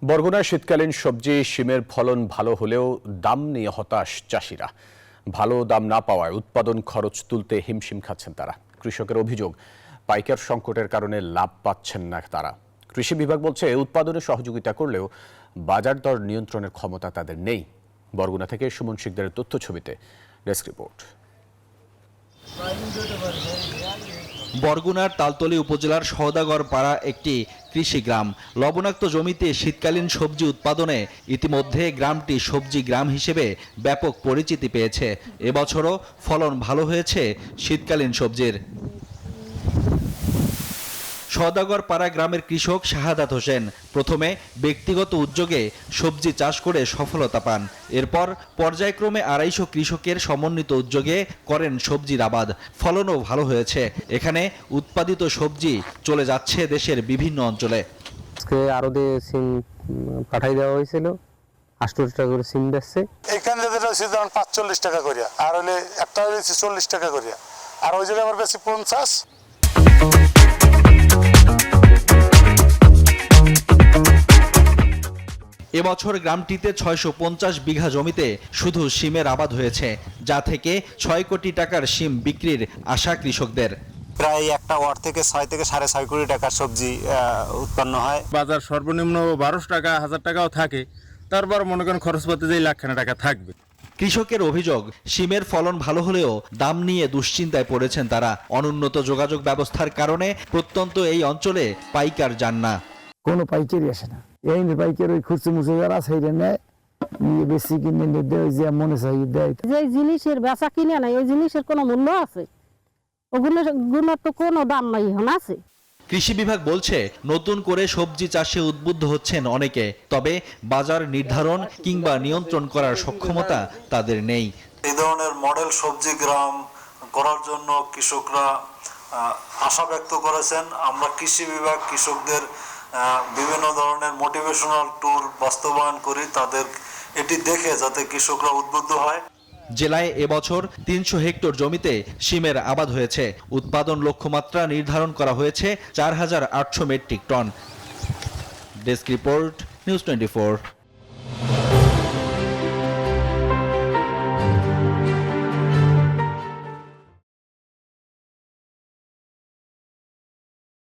বরগুনায় শীতকালীন সবজি শিমের ফলন ভালো হলেও দাম নিয়ে হতাশ চাষিরা। ভালো দাম না পাওয়ায় উৎপাদন খরচ তুলতে হিমশিম খাচ্ছেন তারা। কৃষকের অভিযোগ, পাইকার সংকটের কারণে লাভ পাচ্ছেন না তারা। কৃষি বিভাগ বলছে উৎপাদনে সহযোগিতা করলেও বাজার দর নিয়ন্ত্রণের ক্ষমতা তাদের নেই। বরগুনা থেকে সুমন শিকদারের তথ্য ছবিতে ডেস্ক রিপোর্ট। বরগুনার তালতলী উপজেলার সওদাগর পাড়া একটি কৃষি গ্রাম। লবণাক্ত জমিতে শীতকালীন সবজি উৎপাদনে ইতিমধ্যে গ্রামটি সবজি গ্রাম হিসেবে ব্যাপক পরিচিতি পেয়েছে। এবছরও ফলন ভালো হয়েছে শীতকালীন সবজির। সওদাগর পাড়া গ্রামের কৃষক শাহাদাত হোসেন প্রথমে ব্যক্তিগত উদ্যোগে সবজি চাষ করে সফলতা পান। এরপর পর্যায়ক্রমে 250 কৃষকের সমন্বিত উদ্যোগে করেন সবজির আবাদ। ফলনও ভালো হয়েছে। এখানে উৎপাদিত সবজি চলে যাচ্ছে দেশের বিভিন্ন অঞ্চলে। আজকে আরো সিম পাঠাই দেওয়া হয়েছিল, 88 টাকা করে সিম বেচছে। এখানে যেটা হচ্ছে যেমন 45 টাকা করিয়া, আর হলে একটা হয়েছে 40 টাকা করিয়া, আর ওই জায়গায় আমার বেশি 50। এবছর গ্রামটিতে 650 বিঘা জমিতে শুধু শিমের আবাদ হয়েছে, যা থেকে 6 কোটি টাকার শিম বিক্রির আশা কৃষকদের। প্রায় একটা ওয়াট থেকে 6 থেকে 6.5 কোটি টাকার সবজি উৎপন্ন হয়। বাজার সর্বনিম্ন 1200 টাকা, 1000 টাকাও থাকে। তারপর মনে করেন খরচপাতি যে লাখখানা টাকা থাকবে। কৃষকের অভিযোগ, শিমের ফলন ভালো হলেও দাম নিয়ে দুশ্চিন্তায় পড়েছেন তারা। অনুন্নত যোগাযোগ ব্যবস্থার কারণে প্রত্যন্ত এই অঞ্চলে পাইকার যান না। কোনো পাইকারি আসে না। এই পাইকার ওই খুচরো মুচো যারা সেইটা নেয়, নিয়ে বেশি কিনে দেয়, যে মনে চাই দেয়। যে জিনিসের বেচা কিনে নাই, ওই জিনিসের কোনো মূল্য আছে? ওগুলোর তো কোনো দাম নাই, এখন আছে। কৃষি বিভাগ বলছে নতুন করে সবজি চাষে উদ্বুদ্ধ হচ্ছেন অনেকে, তবে বাজার নির্ধারণ কিংবা নিয়ন্ত্রণ করার সক্ষমতা তাদের নেই। এই ধরনের মডেল সবজি গ্রাম করার জন্য কৃষকরা আশা ব্যক্ত করেছেন। আমরা কৃষি বিভাগ কৃষকদের বিভিন্ন ধরনের মোটিভেশনাল ট্যুর বাস্তবায়ন করি, তাদের এটি দেখে যাতে কৃষকরা উদ্বুদ্ধ হয়। জেলায় এবছর 300 হেক্টর জমিতে শিমের আবাদ হয়েছে। উৎপাদন লক্ষ্যমাত্রা নির্ধারণ করা হয়েছে 4800 metric ton. Desk report, news 24।